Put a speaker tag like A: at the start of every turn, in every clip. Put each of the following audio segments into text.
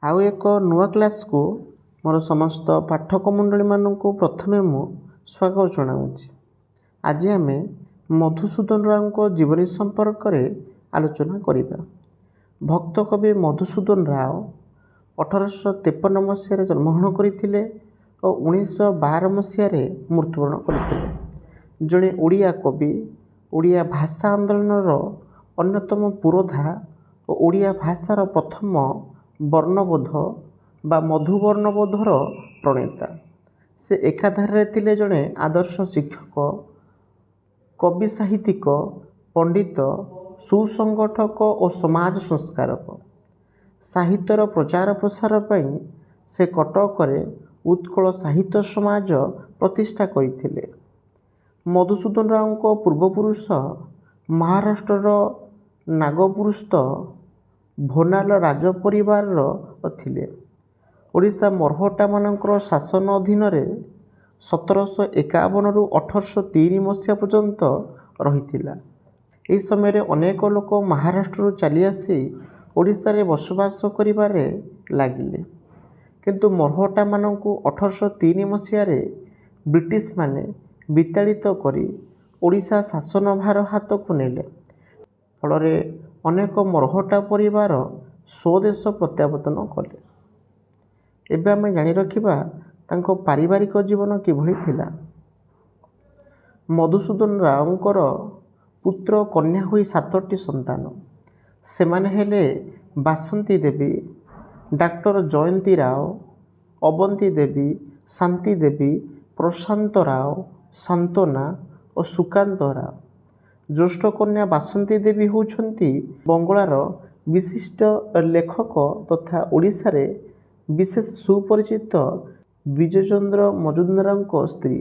A: ଆଉ ଏକ ନୂଆ କ୍ଲାସ୍କୁ ମୋର ସମସ୍ତ ପାଠକ ମଣ୍ଡଳୀମାନଙ୍କୁ ପ୍ରଥମେ ମୁଁ ସ୍ୱାଗତ ଜଣାଉଛି। ଆଜି ଆମେ ମଧୁସୂଦନ ରାଓଙ୍କ ଜୀବନୀ ସମ୍ପର୍କରେ ଆଲୋଚନା କରିବା। ଭକ୍ତ କବି ମଧୁସୂଦନ ରାଓ 1853 ମସିହାରେ ଜନ୍ମଗ୍ରହଣ କରିଥିଲେ ଓ 1912 ମସିହାରେ ମୃତ୍ୟୁବରଣ କରିଥିଲେ। ଜଣେ ଓଡ଼ିଆ କବି, ଓଡ଼ିଆ ଭାଷା ଆନ୍ଦୋଳନର ଅନ୍ୟତମ ପୁରୋଧା ଓ ଓଡ଼ିଆ ଭାଷାର ପ୍ରଥମ ବର୍ଣ୍ଣବୋଧ ବା ମଧୁବର୍ଣ୍ଣବୋଧର ପ୍ରଣେତା। ସେ ଏକାଧାରରେ ଥିଲେ ଜଣେ ଆଦର୍ଶ ଶିକ୍ଷକ, କବି ସାହିତ୍ୟିକ, ପଣ୍ଡିତ, ସୁସଂଗଠକ ଓ ସମାଜ ସଂସ୍କାରକ। ସାହିତ୍ୟର ପ୍ରଚାର ପ୍ରସାର ପାଇଁ ସେ କଟକରେ ଉତ୍କଳ ସାହିତ୍ୟ ସମାଜ ପ୍ରତିଷ୍ଠା କରିଥିଲେ। ମଧୁସୂଦନ ରାଓଙ୍କ ପୂର୍ବପୁରୁଷ ମହାରାଷ୍ଟ୍ରର ନାଗପୁରସ୍ଥ ଭୋନାଲ ରାଜପରିବାରର ଥିଲେ। ଓଡ଼ିଶା ମରହଟ୍ଟାମାନଙ୍କର ଶାସନ ଅଧୀନରେ 1751ରୁ 1803 ମସିହା ପର୍ଯ୍ୟନ୍ତ ରହିଥିଲା। ଏହି ସମୟରେ ଅନେକ ଲୋକ ମହାରାଷ୍ଟ୍ରରୁ ଚାଲିଆସି ଓଡ଼ିଶାରେ ବସବାସ କରିବାରେ ଲାଗିଲେ। କିନ୍ତୁ ମରହଟ୍ଟାମାନଙ୍କୁ 1803 ମସିହାରେ ବ୍ରିଟିଶମାନେ ବିତାଡ଼ିତ କରି ଓଡ଼ିଶା ଶାସନଭାର ହାତକୁ ନେଲେ। ଫଳରେ ଅନେକ ମରହଟ୍ଟା ପରିବାର ସ୍ୱଦେଶ ପ୍ରତ୍ୟାବର୍ତ୍ତନ କଲେ। ଏବେ ଆମେ ଜାଣି ରଖିବା ତାଙ୍କ ପାରିବାରିକ ଜୀବନ କିଭଳି ଥିଲା। ମଧୁସୂଦନ ରାଓଙ୍କର ପୁତ୍ର କନ୍ୟା ହୋଇ 7ଟି ସନ୍ତାନ। ସେମାନେ ହେଲେ ବାସନ୍ତୀ ଦେବୀ, ଡାକ୍ତର ଜୟନ୍ତୀ ରାଓ, ଅବନ୍ତୀ ଦେବୀ, ଶାନ୍ତି ଦେବୀ, ପ୍ରଶାନ୍ତ ରାଓ, ସାନ୍ତ୍ୱନା ଓ ସୁକାନ୍ତ ରାଓ। ଜ୍ୟେଷ୍ଠ କନ୍ୟା ବାସନ୍ତୀ ଦେବୀ ହେଉଛନ୍ତି ବଙ୍ଗଳାର ବିଶିଷ୍ଟ ଲେଖକ ତଥା ଓଡ଼ିଶାରେ ବିଶେଷ ସୁପରିଚିତ ବିଜୟଚନ୍ଦ୍ର ମଜୁମଦାରଙ୍କ ସ୍ତ୍ରୀ।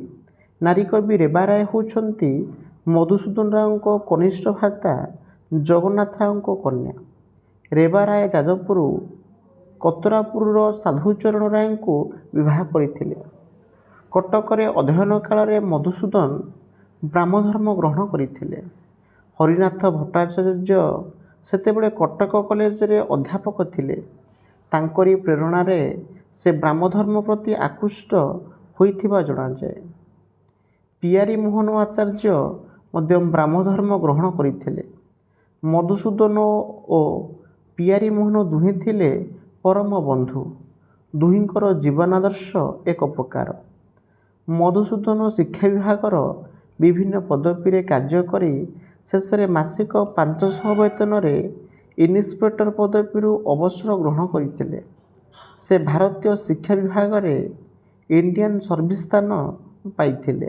A: ନାରୀ କବି ରେବା ରାୟ ହେଉଛନ୍ତି ମଧୁସୂଦନ ରାଓଙ୍କ କନିଷ୍ଠ ଭ୍ରାତା ଜଗନ୍ନାଥ ରାଓଙ୍କ କନ୍ୟା। ରେବା ରାୟ ଯାଜପୁର କତରାପୁରର ସାଧୁଚରଣ ରାୟଙ୍କୁ ବିବାହ କରିଥିଲେ। କଟକରେ ଅଧ୍ୟୟନ କାଳରେ ମଧୁସୂଦନ ବ୍ରାହ୍ମଧର୍ମ ଗ୍ରହଣ କରିଥିଲେ। ହରିନାଥ ଭଟ୍ଟାଚାର୍ଯ୍ୟ ସେତେବେଳେ କଟକ କଲେଜରେ ଅଧ୍ୟାପକ ଥିଲେ। ତାଙ୍କରି ପ୍ରେରଣାରେ ସେ ବ୍ରାହ୍ମଧର୍ମ ପ୍ରତି ଆକୃଷ୍ଟ ହୋଇଥିବା ଜଣାଯାଏ। ପିଆରୀ ମୋହନ ଆଚାର୍ଯ୍ୟ ମଧ୍ୟ ବ୍ରାହ୍ମଧର୍ମ ଗ୍ରହଣ କରିଥିଲେ। ମଧୁସୂଦନ ଓ ପିଆରୀ ମୋହନ ଦୁହେଁ ଥିଲେ ପରମ ବନ୍ଧୁ। ଦୁହିଁଙ୍କର ଜୀବନାଦର୍ଶ ଏକ ପ୍ରକାର। ମଧୁସୂଦନ ଶିକ୍ଷା ବିଭାଗର ବିଭିନ୍ନ ପଦବୀରେ କାର୍ଯ୍ୟ କରି ଶେଷରେ ମାସିକ 500 ବେତନରେ ଇନ୍ସପେକ୍ଟର ପଦବୀରୁ ଅବସର ଗ୍ରହଣ କରିଥିଲେ। ସେ ଭାରତୀୟ ଶିକ୍ଷା ବିଭାଗରେ ଇଣ୍ଡିଆନ୍ ସର୍ଭିସ ସ୍ଥାନ ପାଇଥିଲେ।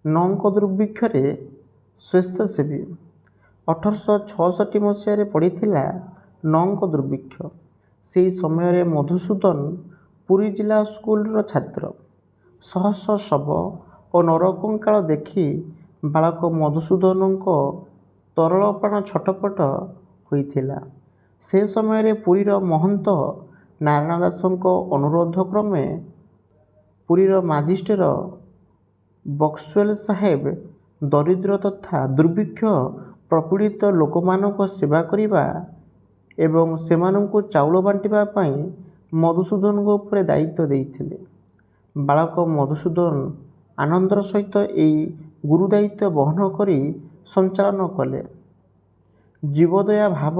A: ନଅଙ୍କ ଦୁର୍ଭିକ୍ଷରେ ସ୍ୱେଚ୍ଛାସେବୀ। 1866 ମସିହାରେ ପଡ଼ିଥିଲା ନଅଙ୍କ ଦୁର୍ଭିକ୍ଷ। ସେହି ସମୟରେ ମଧୁସୂଦନ ପୁରୀ ଜିଲ୍ଲା ସ୍କୁଲର ଛାତ୍ର। ଶହ ଶହ ଶବ ଓ ନରକଙ୍କାଳ ଦେଖି ବାଳକ ମଧୁସୂଦନଙ୍କ ତରଳପ୍ରାଣ ଛଟପଟ ହୋଇଥିଲା। ସେ ସମୟରେ ପୁରୀର ମହନ୍ତ ନାରାୟଣ ଦାସଙ୍କ ଅନୁରୋଧ କ୍ରମେ ପୁରୀର ମାଜିଷ୍ଟ୍ରେଟ ବକ୍ସୱେଲ ସାହେବ ଦରିଦ୍ର ତଥା ଦୁର୍ଭିକ୍ଷ ପ୍ରପୀଡ଼ିତ ଲୋକମାନଙ୍କ ସେବା କରିବା ଏବଂ ସେମାନଙ୍କୁ ଚାଉଳ ବାଣ୍ଟିବା ପାଇଁ ମଧୁସୂଦନଙ୍କ ଉପରେ ଦାୟିତ୍ୱ ଦେଇଥିଲେ। ବାଳକ ମଧୁସୂଦନ ଆନନ୍ଦର ସହିତ ଏହି ଗୁରୁ ଦାୟିତ୍ୱ ବହନ କରି ସଞ୍ଚାଳନ କଲେ। ଜୀବଦୟା ଭାବ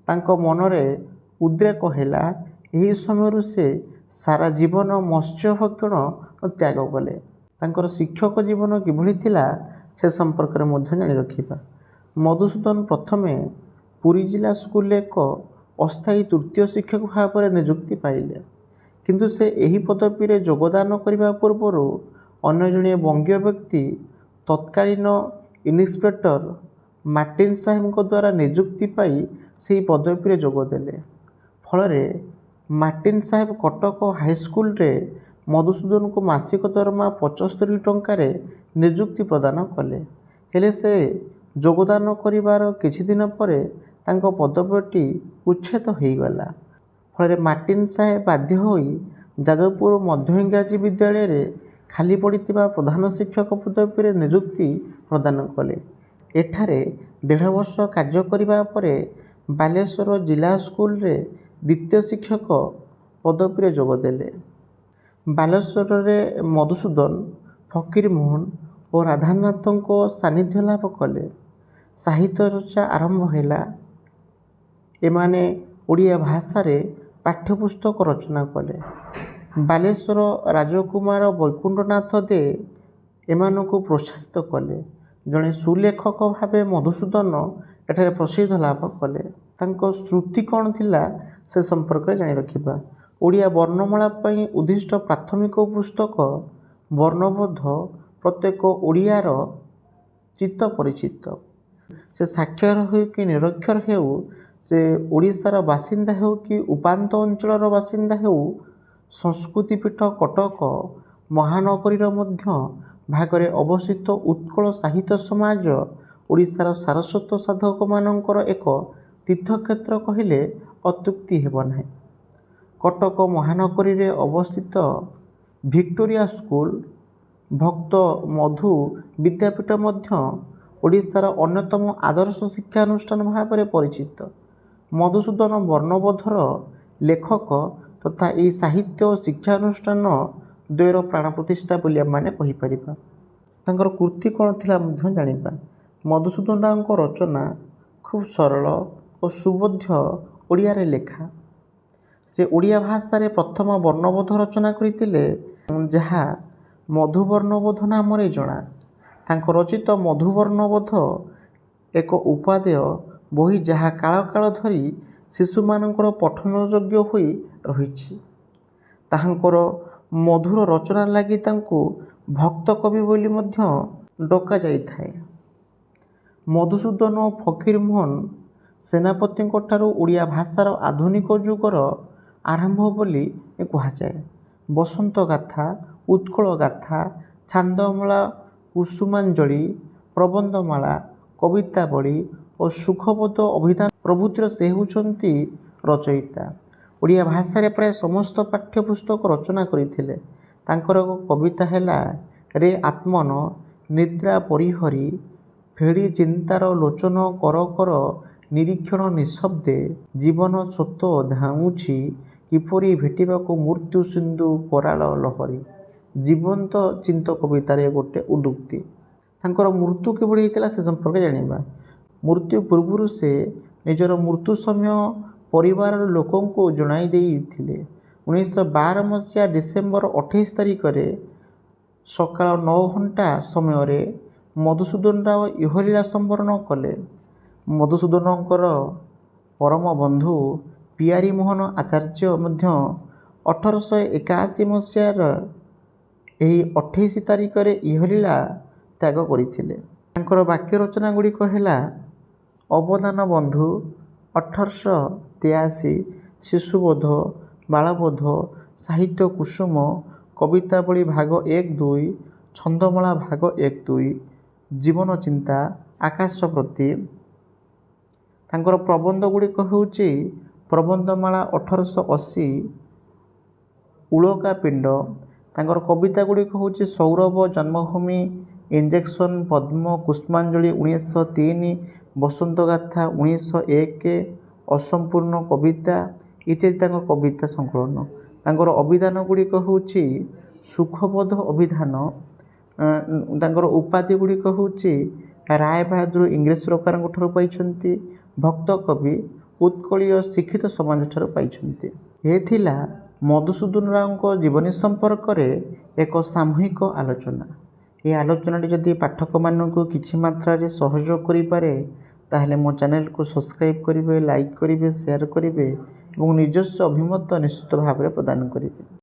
A: ତାଙ୍କ ମନରେ ଉଦ୍ରେକ ହେଲା। ଏହି ସମୟରୁ ସେ ସାରା ଜୀବନ ମତ୍ସ୍ୟ ଭକ୍ଷଣ ତ୍ୟାଗ କଲେ। ତାଙ୍କର ଶିକ୍ଷକ ଜୀବନ କିଭଳି ଥିଲା ସେ ସମ୍ପର୍କରେ ମଧ୍ୟ ଜାଣି ରଖିବା। ମଧୁସୂଦନ ପ୍ରଥମେ ପୁରୀ ଜିଲ୍ଲା ସ୍କୁଲରେ ଏକ ଅସ୍ଥାୟୀ ତୃତୀୟ ଶିକ୍ଷକ ଭାବରେ ନିଯୁକ୍ତି ପାଇଲେ। କିନ୍ତୁ ସେ ଏହି ପଦବୀରେ ଯୋଗଦାନ କରିବା ପୂର୍ବରୁ ଅନ୍ୟ ଜଣେ ବଙ୍ଗୀୟ ବ୍ୟକ୍ତି ତତ୍କାଳୀନ ଇନ୍ସପେକ୍ଟର ମାର୍ଟିନ ସାହେବଙ୍କ ଦ୍ୱାରା ନିଯୁକ୍ତି ପାଇ ସେହି ପଦବୀରେ ଯୋଗ ଦେଲେ। ଫଳରେ ମାର୍ଟିନ ସାହେବ କଟକ ହାଇସ୍କୁଲରେ ମଧୁସୂଦନଙ୍କୁ ମାସିକ ଦରମା 75 ଟଙ୍କାରେ ନିଯୁକ୍ତି ପ୍ରଦାନ କଲେ। ହେଲେ ସେ ଯୋଗଦାନ କରିବାର କିଛି ଦିନ ପରେ ତାଙ୍କ ପଦବୀଟି ଉଚ୍ଛେଦ ହୋଇଗଲା। ଫଳରେ ମାର୍ଟିନ ସାହେବ ବାଧ୍ୟ ହୋଇ ଯାଜପୁର ମଧ୍ୟ ଇଂରାଜୀ ବିଦ୍ୟାଳୟରେ ଖାଲି ପଡ଼ିଥିବା ପ୍ରଧାନ ଶିକ୍ଷକ ପଦବୀରେ ନିଯୁକ୍ତି ପ୍ରଦାନ କଲେ। ଏଠାରେ 1.5 ବର୍ଷ କାର୍ଯ୍ୟ କରିବା ପରେ ବାଲେଶ୍ୱର ଜିଲ୍ଲା ସ୍କୁଲରେ ଦ୍ୱିତୀୟ ଶିକ୍ଷକ ପଦବୀରେ ଯୋଗ ଦେଲେ। ବାଲେଶ୍ୱରରେ ମଧୁସୂଦନ, ଫକୀରମୋହନ ଓ ରାଧାନାଥଙ୍କ ସାନ୍ନିଧ୍ୟ ଲାଭ କଲେ। ସାହିତ୍ୟ ଚର୍ଚ୍ଚା ଆରମ୍ଭ ହେଲା। ଏମାନେ ଓଡ଼ିଆ ଭାଷାରେ ପାଠ୍ୟପୁସ୍ତକ ରଚନା କଲେ। ବାଲେଶ୍ୱର ରାଜକୁମାର ବୈକୁଣ୍ଠନାଥ ଦେ ଏମାନଙ୍କୁ ପ୍ରୋତ୍ସାହିତ କଲେ। ଜଣେ ସୁଲେଖକ ଭାବେ ମଧୁସୂଦନ ଏଠାରେ ପ୍ରସିଦ୍ଧ ଲାଭ କଲେ। ତାଙ୍କ ସୃଷ୍ଟି କ'ଣ ଥିଲା ସେ ସମ୍ପର୍କରେ ଜାଣି ରଖିବା। ଓଡ଼ିଆ ବର୍ଣ୍ଣମାଳା ପାଇଁ ଉଦ୍ଦିଷ୍ଟ ପ୍ରାଥମିକ ପୁସ୍ତକ ବର୍ଣ୍ଣବୋଧ ପ୍ରତ୍ୟେକ ଓଡ଼ିଆର ଚିତ୍ତ ପରିଚିତ। ସେ ସାକ୍ଷର ହେଉ କି ନିରକ୍ଷର ହେଉ, ସେ ଓଡ଼ିଶାର ବାସିନ୍ଦା ହେଉ କି ଉପାନ୍ତ ଅଞ୍ଚଳର ବାସିନ୍ଦା ହେଉ, ସଂସ୍କୃତିପୀଠ କଟକ ମହାନଗରୀର ମଧ୍ୟ ଭାଗରେ ଅବସ୍ଥିତ ଉତ୍କଳ ସାହିତ୍ୟ ସମାଜ ଓଡ଼ିଶାର ସାରସ୍ୱତ ସାଧକମାନଙ୍କର ଏକ ତୀର୍ଥକ୍ଷେତ୍ର କହିଲେ ଅତ୍ୟୁକ୍ତି ହେବ ନାହିଁ। କଟକ ମହାନଗରୀରେ ଅବସ୍ଥିତ ଭିକ୍ଟୋରିଆ ସ୍କୁଲ, ଭକ୍ତ ମଧୁ ବିଦ୍ୟାପୀଠ ମଧ୍ୟ ଓଡ଼ିଶାର ଅନ୍ୟତମ ଆଦର୍ଶ ଶିକ୍ଷାନୁଷ୍ଠାନ ଭାବରେ ପରିଚିତ। ମଧୁସୂଦନ ବର୍ଣ୍ଣବୋଧର ଲେଖକ ତଥା ଏହି ସାହିତ୍ୟ ଓ ଶିକ୍ଷାନୁଷ୍ଠାନ ଦ୍ୱୟର ପ୍ରାଣ ପ୍ରତିଷ୍ଠା ବୋଲି ଆମମାନେ କହିପାରିବା। ତାଙ୍କର କୃତି କ'ଣ ଥିଲା ମଧ୍ୟ ଜାଣିବା। ମଧୁସୂଦନଙ୍କ ରଚନା ଖୁବ୍ ସରଳ ଓ ସୁବୋଧ୍ୟ ଓଡ଼ିଆରେ ଲେଖା। ସେ ଓଡ଼ିଆ ଭାଷାରେ ପ୍ରଥମ ବର୍ଣ୍ଣବୋଧ ରଚନା କରିଥିଲେ, ଯାହା ମଧୁବର୍ଣ୍ଣବୋଧ ନାମରେ ଜଣା। ତାଙ୍କ ରଚିତ ମଧୁବର୍ଣ୍ଣବୋଧ ଏକ ଉପାଦେୟ ବହି, ଯାହା କାଳ କାଳ ଧରି ଶିଶୁମାନଙ୍କର ପଠନଯୋଗ୍ୟ ହୋଇ ରହିଛି। ତାହାଙ୍କର ମଧୁର ରଚନା ଲାଗି ତାଙ୍କୁ ଭକ୍ତ କବି ବୋଲି ମଧ୍ୟ ଡକାଯାଇଥାଏ। ମଧୁସୂଦନ ଓ ଫକୀରମୋହନ ସେନାପତିଙ୍କଠାରୁ ଓଡ଼ିଆ ଭାଷାର ଆଧୁନିକ ଯୁଗର ଆରମ୍ଭ ବୋଲି କୁହାଯାଏ। ବସନ୍ତ ଗାଥା, ଉତ୍କଳ ଗାଥା, ଛାନ୍ଦମାଳା, କୁସୁମାଞ୍ଜଳି, ପ୍ରବନ୍ଧମାଳା, କବିତାବଳୀ ଓ ସୁଖବୋଧ ଅଭିଧାନ ପ୍ରଭୃତିର ସେ ହେଉଛନ୍ତି ରଚୟିତା। ଓଡ଼ିଆ ଭାଷାରେ ପ୍ରାୟ ସମସ୍ତ ପାଠ୍ୟପୁସ୍ତକ ରଚନା କରିଥିଲେ। ତାଙ୍କର ଏକ କବିତା ହେଲା ରେ ଆତ୍ମନ ନିଦ୍ରା ପରିହରି, ଫେଡ଼ି ଚିନ୍ତାର ଲୋଚନ କର କର ନିରୀକ୍ଷଣ ନିଃଶବ୍ଦେ, ଜୀବନ ସ୍ରୋତ ଧାଉଁଛି କିପରି ଭେଟିବାକୁ ମୃତ୍ୟୁ ସିନ୍ଧୁ କରାଳ ଲହରୀ। ଜୀବନ୍ତ ଚିନ୍ତ କବିତାରେ ଗୋଟେ ଉଦ୍ୟୁକ୍ତି। ତାଙ୍କର ମୃତ୍ୟୁ କିଭଳି ହେଇଥିଲା ସେ ସମ୍ପର୍କରେ ଜାଣିବା। ମୃତ୍ୟୁ ପୂର୍ବରୁ ସେ ନିଜର ମୃତ୍ୟୁ ସମୟ ପରିବାରର ଲୋକଙ୍କୁ ଜଣାଇ ଦେଇଥିଲେ। 1912 ମସିହା ଡିସେମ୍ବର 28 ତାରିଖରେ ସକାଳ 9 ଘଣ୍ଟା ସମୟରେ ମଧୁସୂଦନ ରାଓ ଇହଲୀଳା ସମ୍ବରଣ କଲେ। ମଧୁସୂଦନଙ୍କର ପରମ ବନ୍ଧୁ ପିଆରୀ ମୋହନ ଆଚାର୍ଯ୍ୟ ମଧ୍ୟ 1881 ମସିହାର ଏହି 28 ତାରିଖରେ ଇହଲୀଳା ତ୍ୟାଗ କରିଥିଲେ। ତାଙ୍କର ବାକ୍ୟ ରଚନା ଗୁଡ଼ିକ ହେଲା ଅବଦାନ ବନ୍ଧୁ 1883, ଶିଶୁବୋଧ, ବାଳବୋଧ, ସାହିତ୍ୟ କୁସୁମ, କବିତାବଳୀ ଭାଗ 1-2, ଛନ୍ଦମାଳା ଭାଗ 1-2, ଜୀବନ ଚିନ୍ତା, ଆକାଶ ପ୍ରତି। ତାଙ୍କର ପ୍ରବନ୍ଧ ଗୁଡ଼ିକ ହେଉଛି ପ୍ରବନ୍ଧମାଳା 1880, ଉଳକା ପିଣ୍ଡ। ତାଙ୍କର କବିତା ଗୁଡ଼ିକ ହେଉଛି ସୌରଭ, ଜନ୍ମଭୂମି, ଇଞ୍ଜେକ୍ସନ, ପଦ୍ମ, କୁସୁମାଞ୍ଜଳି 1903, ବସନ୍ତ ଗାଥା 1901, ଅସମ୍ପୂର୍ଣ୍ଣ କବିତା ଇତ୍ୟାଦି ତାଙ୍କର କବିତା ସଂକଳନ। ତାଙ୍କର ଅଭିଧାନ ଗୁଡ଼ିକ ହେଉଛି ସୁଖବୋଧ ଅଭିଧାନ। ତାଙ୍କର ଉପାଧି ଗୁଡ଼ିକ ହେଉଛି ରାୟ ବାହାଦୁର ଇଂରେଜ ସରକାରଙ୍କ ଠାରୁ ପାଇଛନ୍ତି, ଭକ୍ତ କବି ଉତ୍କଳୀୟ ଶିକ୍ଷିତ ସମାଜ ଠାରୁ ପାଇଛନ୍ତି। ଏ ଥିଲା ମଧୁସୂଦନ ରାଓଙ୍କ ଜୀବନୀ ସମ୍ପର୍କରେ ଏକ ସାମୂହିକ ଆଲୋଚନା। ଏହି ଆଲୋଚନାଟି ଯଦି ପାଠକମାନଙ୍କୁ କିଛି ମାତ୍ରାରେ ସହଯୋଗ କରିପାରେ, ତାହେଲେ ମୋ ଚ୍ୟାନେଲକୁ ସବସ୍କ୍ରାଇବ୍ କରିବେ, ଲାଇକ୍ କରିବେ, ସେୟାର କରିବେ ଏବଂ ନିଜସ୍ୱ ଅଭିମତ ନିଶ୍ଚିତ ଭାବରେ ପ୍ରଦାନ କରିବେ।